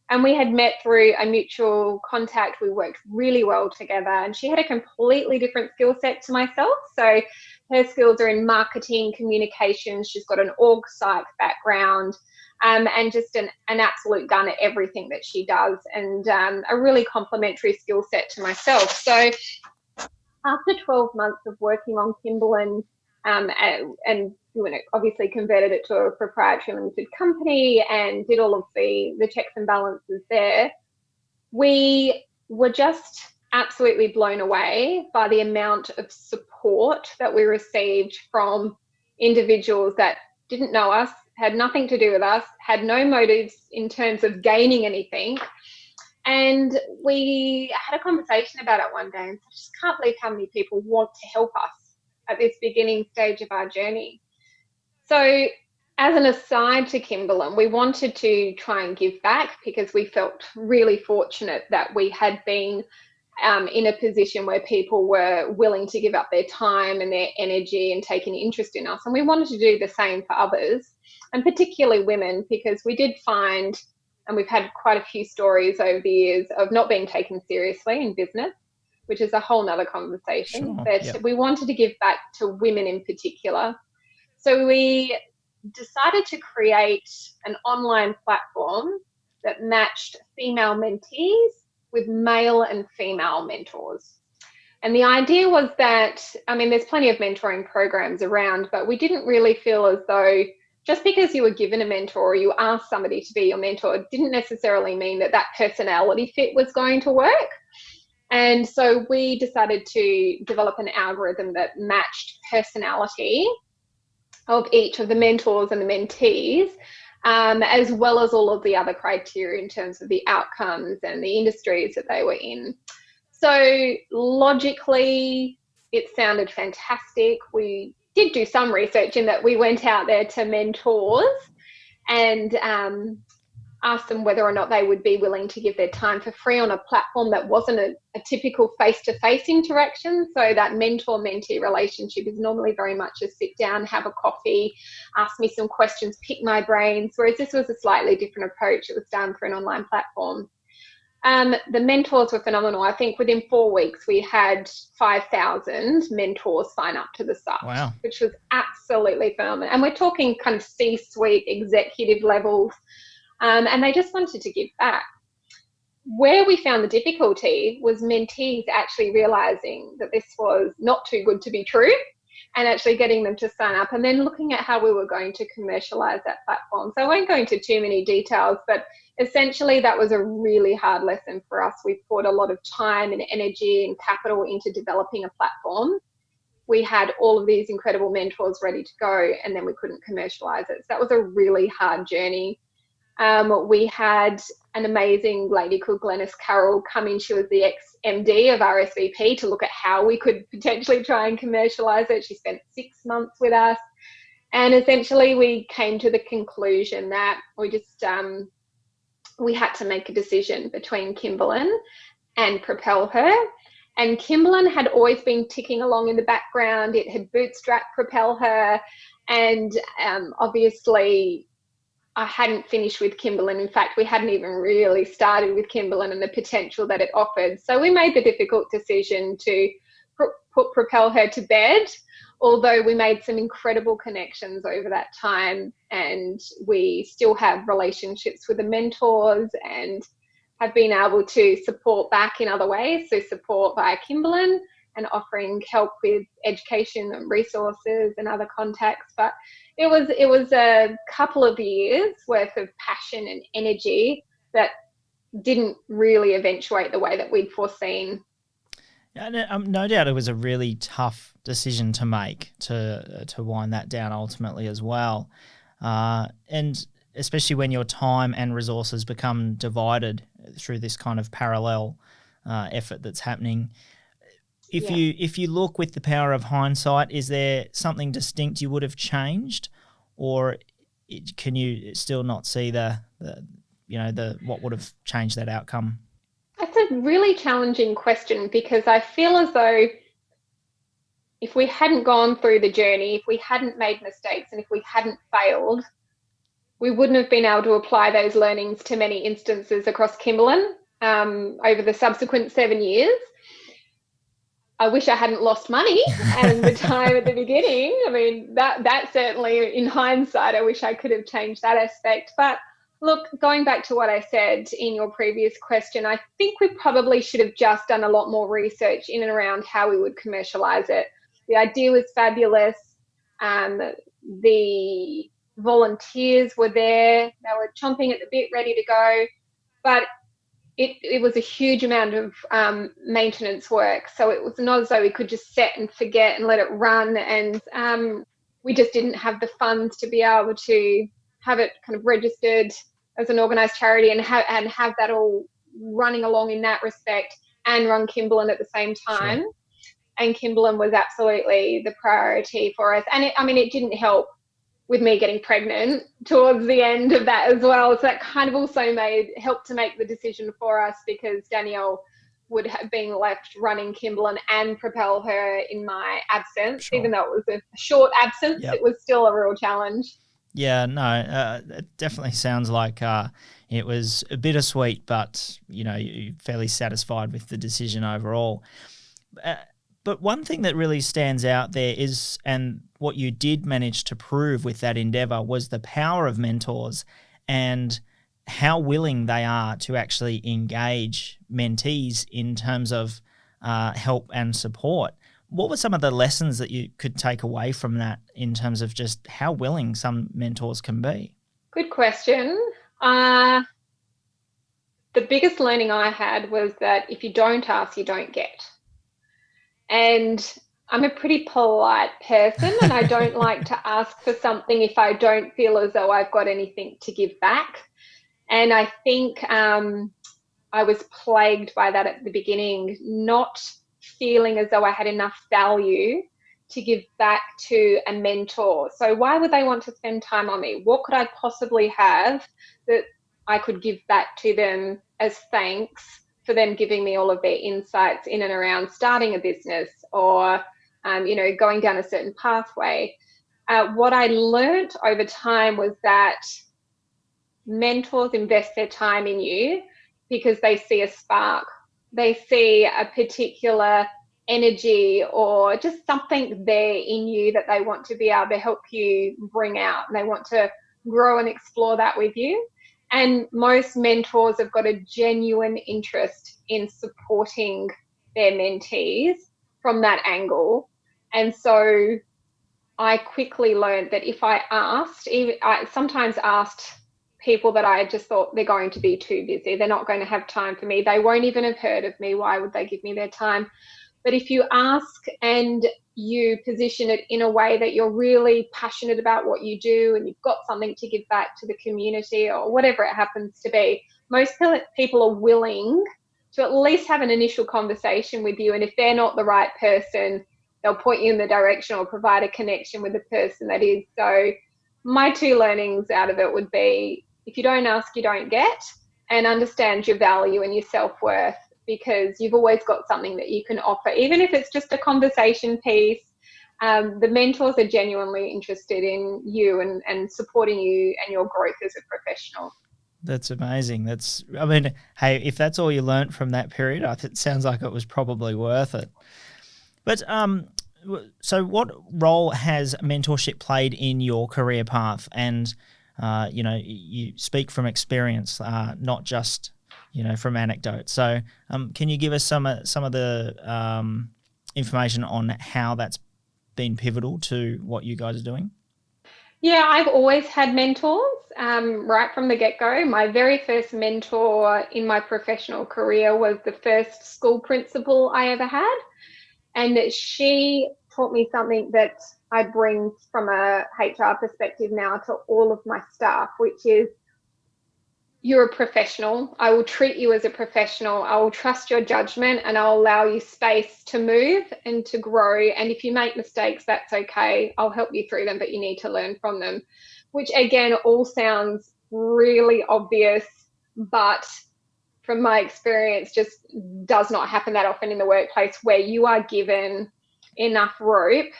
Speaker 1: And we had met through a mutual contact. We worked really well together, and she had a completely different skill set to myself. So her skills are in marketing, communications. She's got an org psych background, and just an absolute gun at everything that she does, and a really complementary skill set to myself. So after 12 months of working on Kimberlin, and obviously converted it to a proprietary limited company and did all of the checks and balances there, we were just absolutely blown away by the amount of support that we received from individuals that didn't know us, had nothing to do with us, had no motives in terms of gaining anything. And we had a conversation about it one day, and I just can't believe how many people want to help us at this beginning stage of our journey. So as an aside to Kimberlin, we wanted to try and give back because we felt really fortunate that we had been in a position where people were willing to give up their time and their energy and take an interest in us. And we wanted to do the same for others, and particularly women, because we did find, and we've had quite a few stories over the years of not being taken seriously in business, which is a whole nother conversation.
Speaker 2: Sure,
Speaker 1: but
Speaker 2: yep.
Speaker 1: We wanted to give back to women in particular. So we decided to create an online platform that matched female mentees with male and female mentors. And the idea was that, there's plenty of mentoring programs around, but we didn't really feel as though just because you were given a mentor or you asked somebody to be your mentor, it didn't necessarily mean that that personality fit was going to work. And so we decided to develop an algorithm that matched personality of each of the mentors and the mentees, as well as all of the other criteria in terms of the outcomes and the industries that they were in. So logically, it sounded fantastic. We did do some research in that we went out there to mentors and asked them whether or not they would be willing to give their time for free on a platform that wasn't a typical face-to-face interaction. So that mentor-mentee relationship is normally very much a sit down, have a coffee, ask me some questions, pick my brains, whereas this was a slightly different approach. It was done for an online platform. The mentors were phenomenal. I think within 4 weeks, we had 5,000 mentors sign up to the site,
Speaker 2: Wow.
Speaker 1: which was absolutely phenomenal. And we're talking kind of C-suite executive levels. And they just wanted to give back. Where we found the difficulty was mentees actually realizing that this was not too good to be true and actually getting them to sign up and then looking at how we were going to commercialize that platform. So I won't go into too many details, but essentially that was a really hard lesson for us. We poured a lot of time and energy and capital into developing a platform. We had all of these incredible mentors ready to go, and then we couldn't commercialize it. So that was a really hard journey. We had an amazing lady called Glenys Carroll come in. She was the ex-MD of RSVP to look at how we could potentially try and commercialize it. She spent 6 months with us. And essentially we came to the conclusion that we had to make a decision between Kimberlin and Propel Her. And Kimberlin had always been ticking along in the background. It had bootstrapped Propel Her. And obviously I hadn't finished with Kimberlin. In fact, we hadn't even really started with Kimberlin and the potential that it offered. So we made the difficult decision to put Propel Her to bed, although we made some incredible connections over that time, and we still have relationships with the mentors and have been able to support back in other ways. So support via Kimberlin and offering help with education and resources and other contacts. But it was a couple of years worth of passion and energy that didn't really eventuate the way that we'd foreseen.
Speaker 2: Yeah, no doubt it was a really tough decision to make to wind that down ultimately as well. And especially when your time and resources become divided through this kind of parallel effort that's happening. If you look with the power of hindsight, is there something distinct you would have changed, or can you still not see the what would have changed that outcome?
Speaker 1: That's a really challenging question, because I feel as though if we hadn't gone through the journey, if we hadn't made mistakes, and if we hadn't failed, we wouldn't have been able to apply those learnings to many instances across Kimberlin over the subsequent 7 years. I wish I hadn't lost money and the time at the beginning. I mean, that certainly, in hindsight, I wish I could have changed that aspect. But Look, going back to what I said in your previous question, I think we probably should have just done a lot more research in and around how we would commercialize it. The idea was fabulous. The volunteers were there. They were chomping at the bit, ready to go. But it was a huge amount of maintenance work. So it was not as though we could just set and forget and let it run. And we just didn't have the funds to be able to have it kind of registered as an organised charity and have that all running along in that respect and run Kimberlin at the same time. Sure. And Kimberlin was absolutely the priority for us. And it didn't help with me getting pregnant towards the end of that as well. So that kind of also helped to make the decision for us, because Danielle would have been left running Kimberlin and propel her in my absence. Sure. Even though it was a short absence, It was still a real challenge.
Speaker 2: Yeah, no, it definitely sounds like it was a bittersweet, but, you're fairly satisfied with the decision overall. But one thing that really stands out there is, and what you did manage to prove with that endeavour, was the power of mentors and how willing they are to actually engage mentees in terms of help and support. What were some of the lessons that you could take away from that in terms of just how willing some mentors can be?
Speaker 1: Good question. The biggest learning I had was that if you don't ask, you don't get. And I'm a pretty polite person, and I don't like to ask for something if I don't feel as though I've got anything to give back. And I think I was plagued by that at the beginning, not feeling as though I had enough value to give back to a mentor. So why would they want to spend time on me? What could I possibly have that I could give back to them as thanks for them giving me all of their insights in and around starting a business or, going down a certain pathway? What I learnt over time was that mentors invest their time in you because they see a spark. They see a particular energy or just something there in you that they want to be able to help you bring out, and they want to grow and explore that with you. And most mentors have got a genuine interest in supporting their mentees from that angle. And so I quickly learned that if I asked, I sometimes asked people that I just thought they're going to be too busy, they're not going to have time for me, they won't even have heard of me, why would they give me their time? But if you ask and you position it in a way that you're really passionate about what you do and you've got something to give back to the community or whatever it happens to be, most people are willing to at least have an initial conversation with you. And if they're not the right person, they'll point you in the direction or provide a connection with the person that is. So my two learnings out of it would be, if you don't ask, you don't get, and understand your value and your self-worth, because you've always got something that you can offer, even if it's just a conversation piece. The mentors are genuinely interested in you and supporting you and your growth as a professional.
Speaker 2: That's amazing. Hey, if that's all you learnt from that period, it sounds like it was probably worth it. But so what role has mentorship played in your career path? And, you speak from experience, not just from anecdote. So can you give us some of the information on how that's been pivotal to what you guys are doing?
Speaker 1: Yeah, I've always had mentors right from the get-go. My very first mentor in my professional career was the first school principal I ever had. And she taught me something that I bring from a HR perspective now to all of my staff, which is, you're a professional. I will treat you as a professional. I will trust your judgment, and I'll allow you space to move and to grow. And if you make mistakes, that's okay. I'll help you through them, but you need to learn from them, which again, all sounds really obvious, but from my experience, just does not happen that often in the workplace, where you are given enough rope,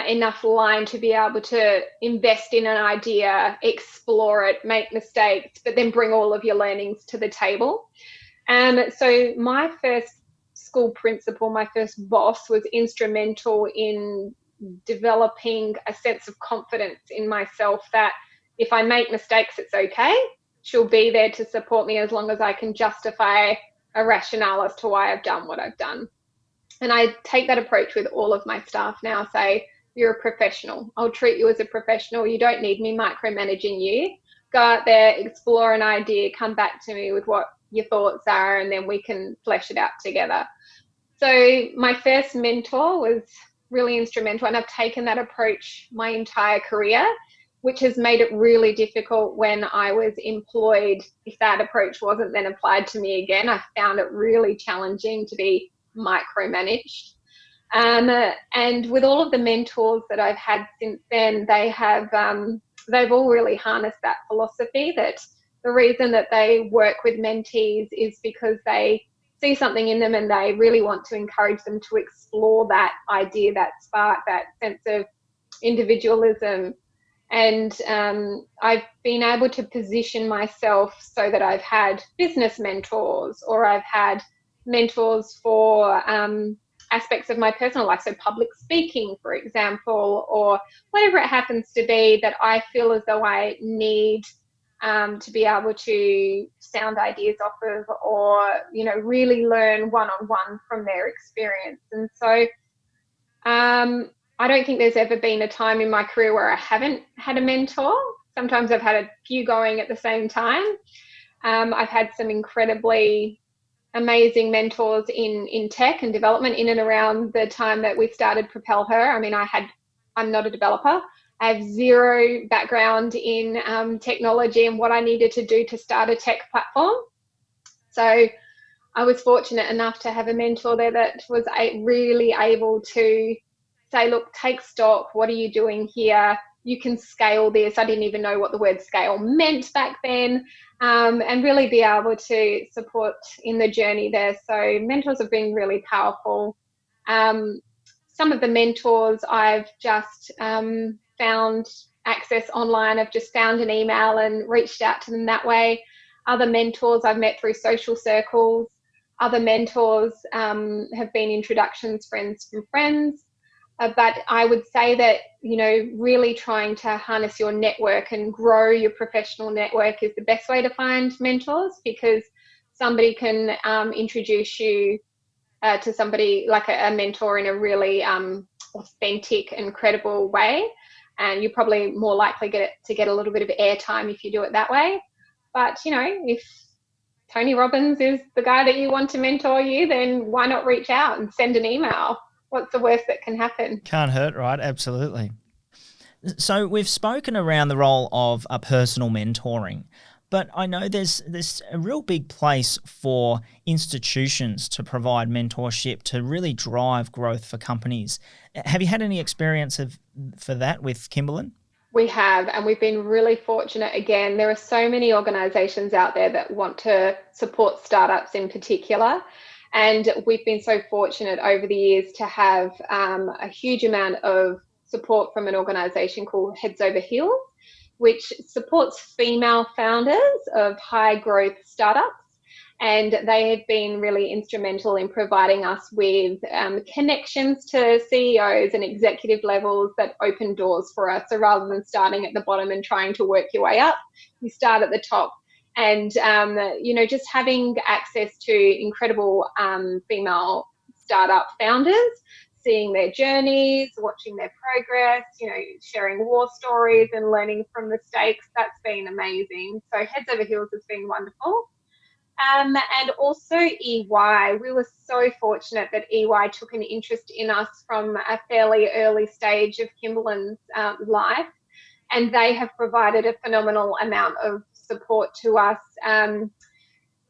Speaker 1: enough line to be able to invest in an idea, explore it, make mistakes, but then bring all of your learnings to the table. So my first school principal, my first boss, was instrumental in developing a sense of confidence in myself that if I make mistakes, it's okay. she'll be there to support me as long as I can justify a rationale as to why I've done what I've done. And I take that approach with all of my staff now. Say, you're a professional. I'll treat you as a professional. You don't need me micromanaging you. Go out there, explore an idea, come back to me with what your thoughts are, and then we can flesh it out together. So my first mentor was really instrumental, and I've taken that approach my entire career, which has made it really difficult when I was employed. If that approach wasn't then applied to me again, I found it really challenging to be micromanaged. And with all of the mentors that I've had since then, they've all really harnessed that philosophy that the reason that they work with mentees is because they see something in them and they really want to encourage them to explore that idea, that spark, that sense of individualism. And I've been able to position myself so that I've had business mentors, or I've had mentors for aspects of my personal life, so public speaking, for example, or whatever it happens to be that I feel as though I need to be able to sound ideas off of, or, really learn one-on-one from their experience. And so I don't think there's ever been a time in my career where I haven't had a mentor. Sometimes I've had a few going at the same time. I've had some incredibly amazing mentors in tech and development in and around the time that we started Propel Her. I mean, I'm not a developer. I have zero background in technology and what I needed to do to start a tech platform. So I was fortunate enough to have a mentor there that was really able to say, look, take stock. What are you doing here? You can scale this. I didn't even know what the word scale meant back then, and really be able to support in the journey there. So mentors have been really powerful. Some of the mentors I've just found access online. I've just found an email and reached out to them that way. Other mentors I've met through social circles. Other mentors have been introductions, friends from friends. But I would say that, really trying to harness your network and grow your professional network is the best way to find mentors, because somebody can introduce you to somebody like a mentor in a really authentic and credible way. And you're probably more likely to get a little bit of airtime if you do it that way. But, if Tony Robbins is the guy that you want to mentor you, then why not reach out and send an email? What's the worst that can happen?
Speaker 2: Can't hurt, right? Absolutely. So we've spoken around the role of a personal mentoring, but I know there's a real big place for institutions to provide mentorship to really drive growth for companies. Have you had any experience for that with Kimberlin?
Speaker 1: We have, and we've been really fortunate. Again, there are so many organisations out there that want to support startups in particular. And we've been so fortunate over the years to have a huge amount of support from an organisation called Heads Over Heels, which supports female founders of high growth startups. And they have been really instrumental in providing us with connections to CEOs and executive levels that open doors for us. So rather than starting at the bottom and trying to work your way up, you start at the top. And, just having access to incredible female startup founders, seeing their journeys, watching their progress, sharing war stories and learning from mistakes, that's been amazing. So Heads Over Heels has been wonderful. And also EY. We were so fortunate that EY took an interest in us from a fairly early stage of Kimberlin's life. And they have provided a phenomenal amount of support to us.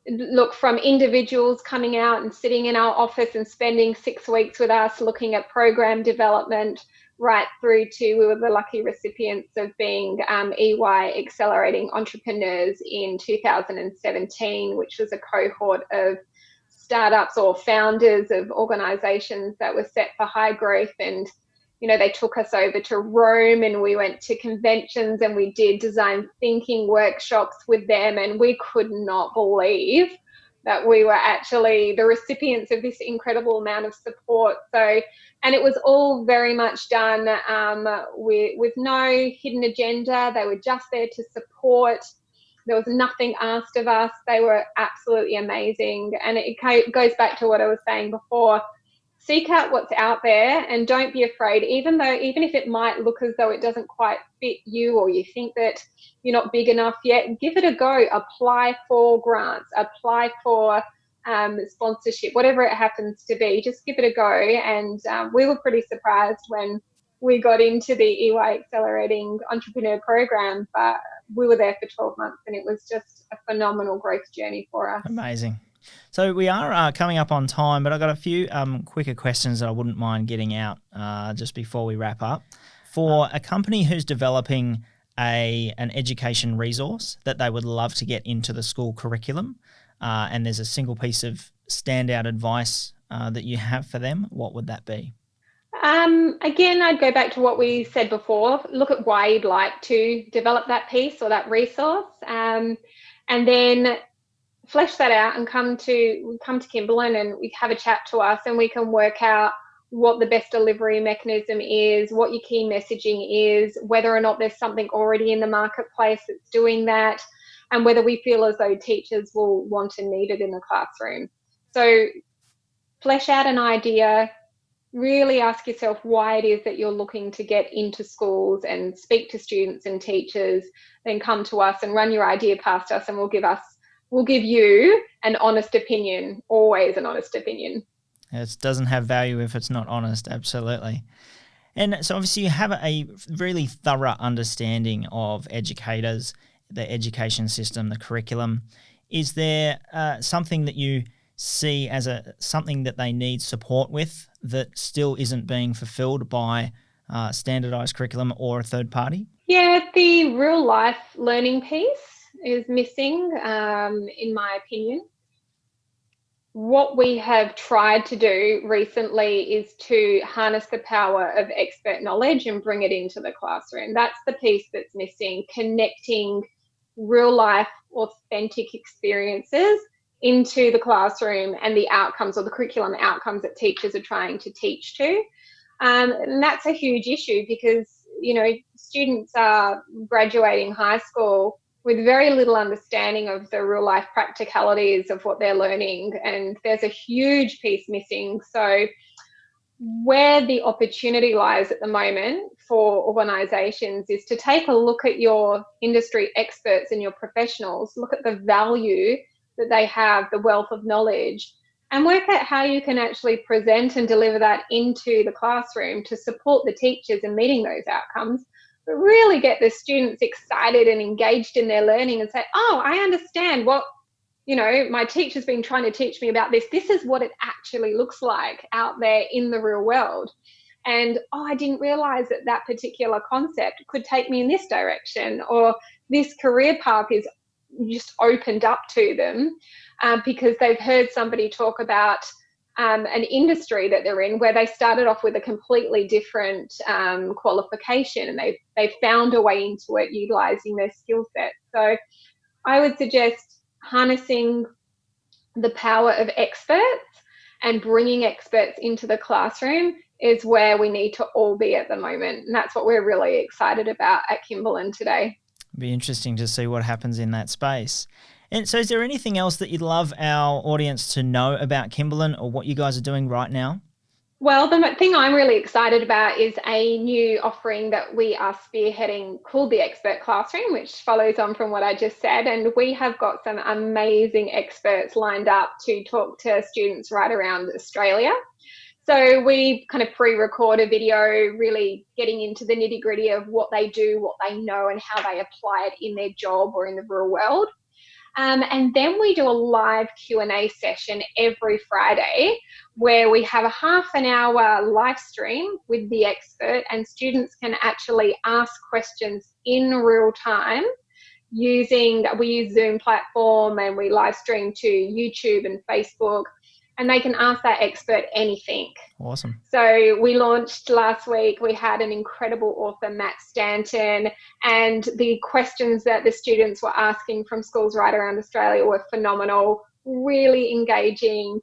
Speaker 1: Look, from individuals coming out and sitting in our office and spending 6 weeks with us looking at program development, right through to, we were the lucky recipients of being EY Accelerating Entrepreneurs in 2017, which was a cohort of startups or founders of organisations that were set for high growth. And they took us over to Rome and we went to conventions and we did design thinking workshops with them, and we could not believe that we were actually the recipients of this incredible amount of support. So, and it was all very much done with no hidden agenda. They were just there to support. There was nothing asked of us. They were absolutely amazing. And it goes back to what I was saying before. Seek out what's out there and don't be afraid, even if it might look as though it doesn't quite fit you, or you think that you're not big enough yet, give it a go. Apply for grants, apply for sponsorship, whatever it happens to be. Just give it a go. And we were pretty surprised when we got into the EY Accelerating Entrepreneur Program, but we were there for 12 months and it was just a phenomenal growth journey for us.
Speaker 2: Amazing. So we are coming up on time, but I've got a few quicker questions that I wouldn't mind getting out just before we wrap up. For a company who's developing an education resource that they would love to get into the school curriculum, and there's a single piece of standout advice that you have for them, what would that be?
Speaker 1: Again, I'd go back to what we said before. Look at why you'd like to develop that piece or that resource, and then flesh that out and come to Kimberlin and we have a chat to us and we can work out what the best delivery mechanism is, what your key messaging is, whether or not there's something already in the marketplace that's doing that, and whether we feel as though teachers will want and need it in the classroom. So flesh out an idea, really ask yourself why it is that you're looking to get into schools and speak to students and teachers, then come to us and run your idea past us and we'll give you an honest opinion, always an honest opinion.
Speaker 2: It doesn't have value if it's not honest, absolutely. And so obviously you have a really thorough understanding of educators, the education system, the curriculum. Is there something that you see as something that they need support with that still isn't being fulfilled by standardised curriculum or a third party?
Speaker 1: Yeah, the real life learning piece is missing, in my opinion. What we have tried to do recently is to harness the power of expert knowledge and bring it into the classroom. That's the piece that's missing, connecting real life, authentic experiences into the classroom and the outcomes or the curriculum outcomes that teachers are trying to teach to. And that's a huge issue because, students are graduating high school with very little understanding of the real life practicalities of what they're learning. And there's a huge piece missing. So where the opportunity lies at the moment for organisations is to take a look at your industry experts and your professionals, look at the value that they have, the wealth of knowledge, and work out how you can actually present and deliver that into the classroom to support the teachers in meeting those outcomes, but really get the students excited and engaged in their learning and say, oh, I understand what, my teacher's been trying to teach me about this. This is what it actually looks like out there in the real world. And, I didn't realise that particular concept could take me in this direction, or this career path is just opened up to them because they've heard somebody talk about an industry that they're in where they started off with a completely different qualification and they found a way into it utilising their skill set. So I would suggest harnessing the power of experts and bringing experts into the classroom is where we need to all be at the moment. And that's what we're really excited about at Kimberlin today.
Speaker 2: It'd be interesting to see what happens in that space. And so is there anything else that you'd love our audience to know about Kimberlin or what you guys are doing right now?
Speaker 1: Well, the thing I'm really excited about is a new offering that we are spearheading called the Expert Classroom, which follows on from what I just said. And we have got some amazing experts lined up to talk to students right around Australia. So we kind of pre-record a video really getting into the nitty-gritty of what they do, what they know, and how they apply it in their job or in the real world. And then we do a live Q&A session every Friday where we have a half an hour live stream with the expert and students can actually ask questions in real time we use Zoom platform and we live stream to YouTube and Facebook. And they can ask that expert anything.
Speaker 2: Awesome.
Speaker 1: So we launched last week. We had an incredible author, Matt Stanton, and the questions that the students were asking from schools right around Australia were phenomenal, really engaging,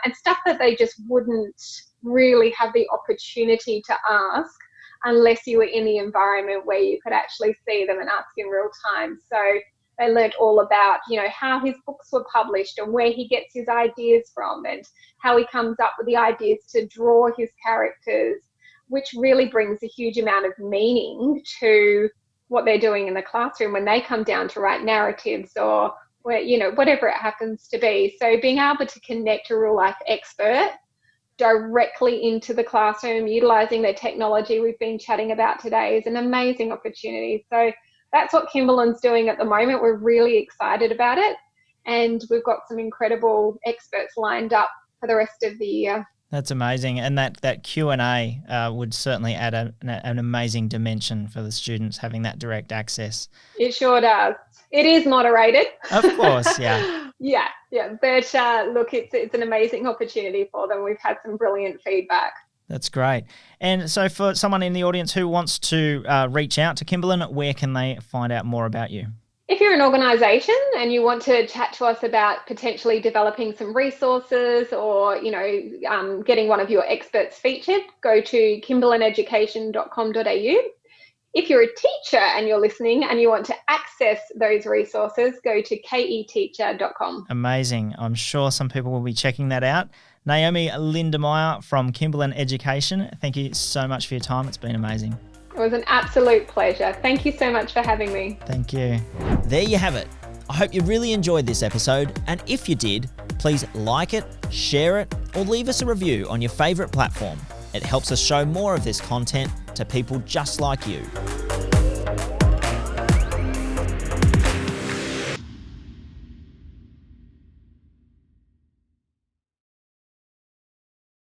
Speaker 1: and stuff that they just wouldn't really have the opportunity to ask unless you were in the environment where you could actually see them and ask in real time. So They learnt all about, how his books were published and where he gets his ideas from and how he comes up with the ideas to draw his characters, which really brings a huge amount of meaning to what they're doing in the classroom when they come down to write narratives or whatever it happens to be. So being able to connect a real life expert directly into the classroom, utilising the technology we've been chatting about today, is an amazing opportunity. So that's what Kimberlin's doing at the moment. We're really excited about it, and we've got some incredible experts lined up for the rest of the year.
Speaker 2: That's amazing. And that Q&A would certainly add an amazing dimension for the students having that direct access.
Speaker 1: It sure does. It is moderated.
Speaker 2: Of course, yeah.
Speaker 1: Yeah. But look, it's an amazing opportunity for them. We've had some brilliant feedback.
Speaker 2: That's great. And so for someone in the audience who wants to reach out to Kimberlin, where can they find out more about you?
Speaker 1: If you're an organisation and you want to chat to us about potentially developing some resources or, getting one of your experts featured, go to kimberlineducation.com.au. If you're a teacher and you're listening and you want to access those resources, go to keteacher.com.
Speaker 2: Amazing. I'm sure some people will be checking that out. Naomi Lindermeyer from Kimberlin Education, thank you so much for your time. It's been amazing.
Speaker 1: It was an absolute pleasure. Thank you so much for having me.
Speaker 2: Thank you. There you have it. I hope you really enjoyed this episode, and if you did, please like it, share it, or leave us a review on your favourite platform. It helps us show more of this content to people just like you.